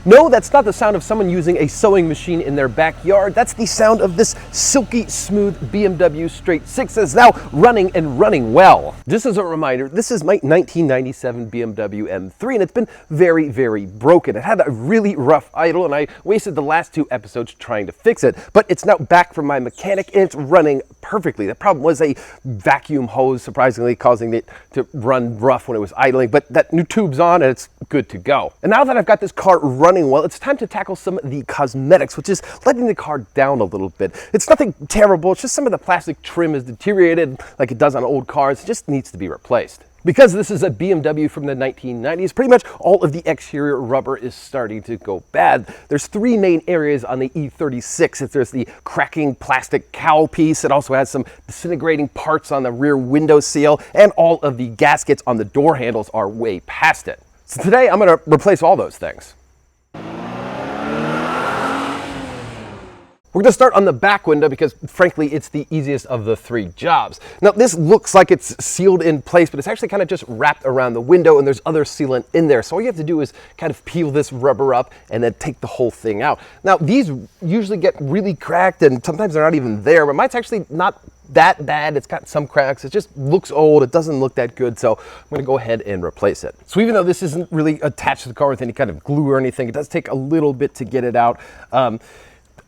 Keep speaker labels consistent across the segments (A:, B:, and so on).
A: No, that's not the sound of someone using a sewing machine in their backyard. That's the sound of this silky smooth BMW straight six that's now running and running well. Just as a reminder, this is my 1997 BMW M3 and it's been very, very broken. It had a really rough idle and I wasted the last 2 episodes trying to fix it, but it's now back from my mechanic and it's running perfectly. The problem was a vacuum hose, surprisingly causing it to run rough when it was idling, but that new tube's on and it's good to go. And now that I've got this car running well, it's time to tackle some of the cosmetics, which is letting the car down a little bit. It's nothing terrible, it's just some of the plastic trim is deteriorated like it does on old cars. It just needs to be replaced. Because this is a BMW from the 1990s, pretty much all of the exterior rubber is starting to go bad. There's 3 main areas on the E36. There's the cracking plastic cowl piece. It also has some disintegrating parts on the rear window seal, and all of the gaskets on the door handles are way past it. So today I'm going to replace all those things. We're going to start on the back window because, frankly, it's the easiest of the 3 jobs. Now, this looks like it's sealed in place, but it's actually kind of just wrapped around the window and there's other sealant in there. So all you have to do is kind of peel this rubber up and then take the whole thing out. Now, these usually get really cracked and sometimes they're not even there, but mine's actually not that bad. It's got some cracks. It just looks old. It doesn't look that good. So I'm going to go ahead and replace it. So even though this isn't really attached to the car with any kind of glue or anything, it does take a little bit to get it out.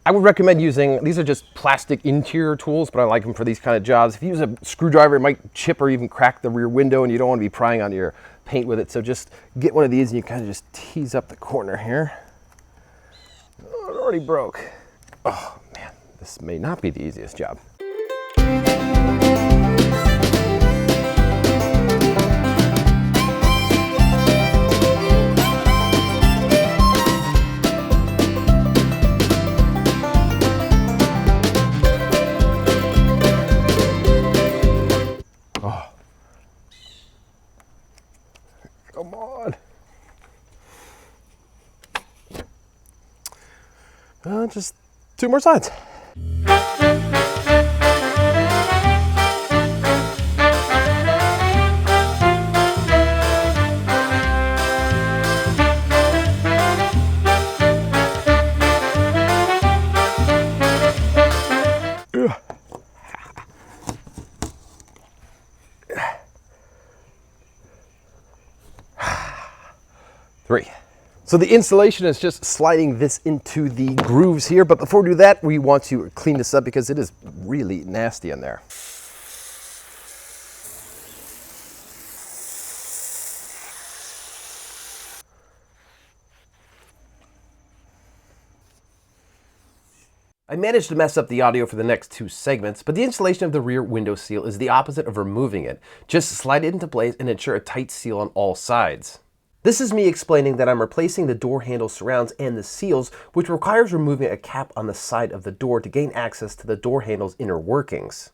A: I would recommend using, these are just plastic interior tools, but I like them for these kind of jobs. If you use a screwdriver, it might chip or even crack the rear window and you don't want to be prying on your paint with it. So just get one of these and you kind of just tease up the corner here. Oh, it already broke. Oh man, this may not be the easiest job. Come on. Just 2 more sides. So the installation is just sliding this into the grooves here, but before we do that, we want to clean this up because it is really nasty in there. I managed to mess up the audio for the next 2 segments, but the installation of the rear window seal is the opposite of removing it. Just slide it into place and ensure a tight seal on all sides. This is me explaining that I'm replacing the door handle surrounds and the seals, which requires removing a cap on the side of the door to gain access to the door handle's inner workings.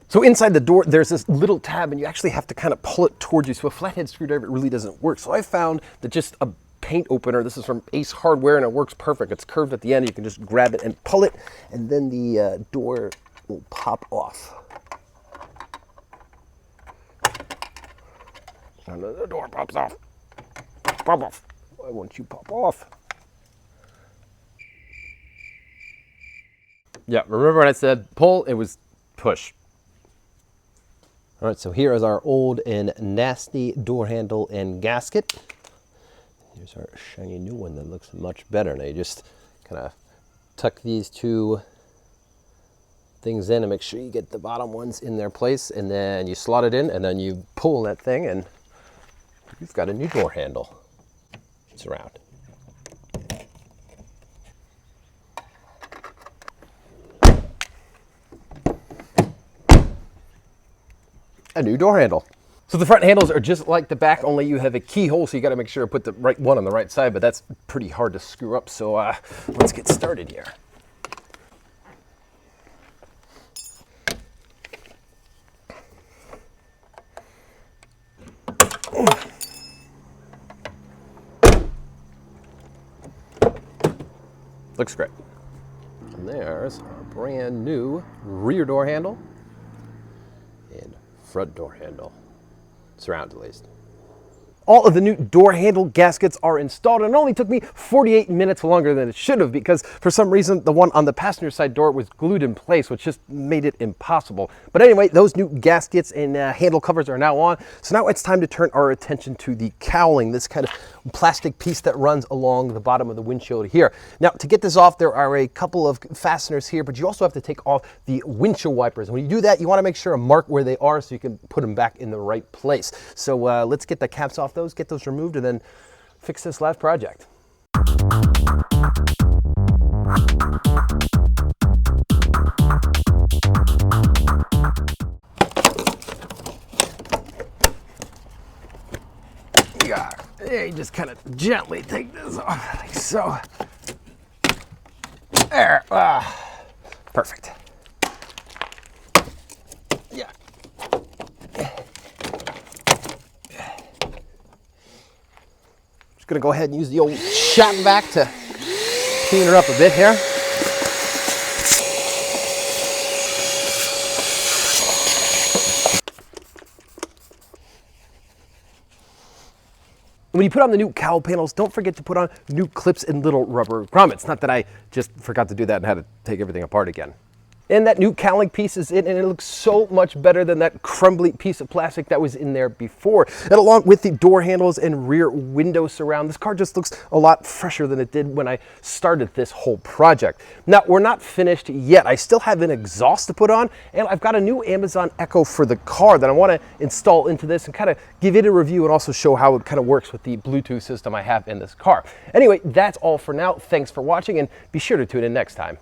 A: So inside the door, there's this little tab and you actually have to kind of pull it towards you. So a flathead screwdriver really doesn't work. So I found that just a paint opener, this is from Ace Hardware and it works perfect. It's curved at the end. You can just grab it and pull it and then the door will pop off. And then the door pops off. Pop off. Why won't you pop off? Yeah, remember when I said pull, it was push. All right, so here is our old and nasty door handle and gasket. Here's our shiny new one that looks much better. Now you just kind of tuck these 2 things in and make sure you get the bottom ones in their place, and then you slot it in and then you pull that thing and you've got a new door handle. It's around. A new door handle. So the front handles are just like the back, only you have a keyhole, so you got to make sure to put the right one on the right side, but that's pretty hard to screw up, so let's get started here. Looks great. And there's our brand new rear door handle and front door handle. Surround at least. All of the new door handle gaskets are installed, and it only took me 48 minutes longer than it should have because for some reason the one on the passenger side door was glued in place, which just made it impossible. But anyway, those new gaskets and handle covers are now on. So now it's time to turn our attention to the cowling, this kind of plastic piece that runs along the bottom of the windshield here. Now, to get this off, there are a couple of fasteners here, but you also have to take off the windshield wipers. When you do that, you want to make sure to mark where they are so you can put them back in the right place. So let's get the caps off those, get those removed, and then fix this last project. Yeah, you just kind of gently take this off like so. There, perfect. Yeah. Just gonna go ahead and use the old shop vac to clean her up a bit here. When you put on the new cowl panels, don't forget to put on new clips and little rubber grommets. Not that I just forgot to do that and had to take everything apart again. And that new cowling piece is in, and it looks so much better than that crumbly piece of plastic that was in there before. And along with the door handles and rear window surround, this car just looks a lot fresher than it did when I started this whole project. Now, we're not finished yet. I still have an exhaust to put on, and I've got a new Amazon Echo for the car that I want to install into this and kind of give it a review and also show how it kind of works with the Bluetooth system I have in this car. Anyway, that's all for now. Thanks for watching, and be sure to tune in next time.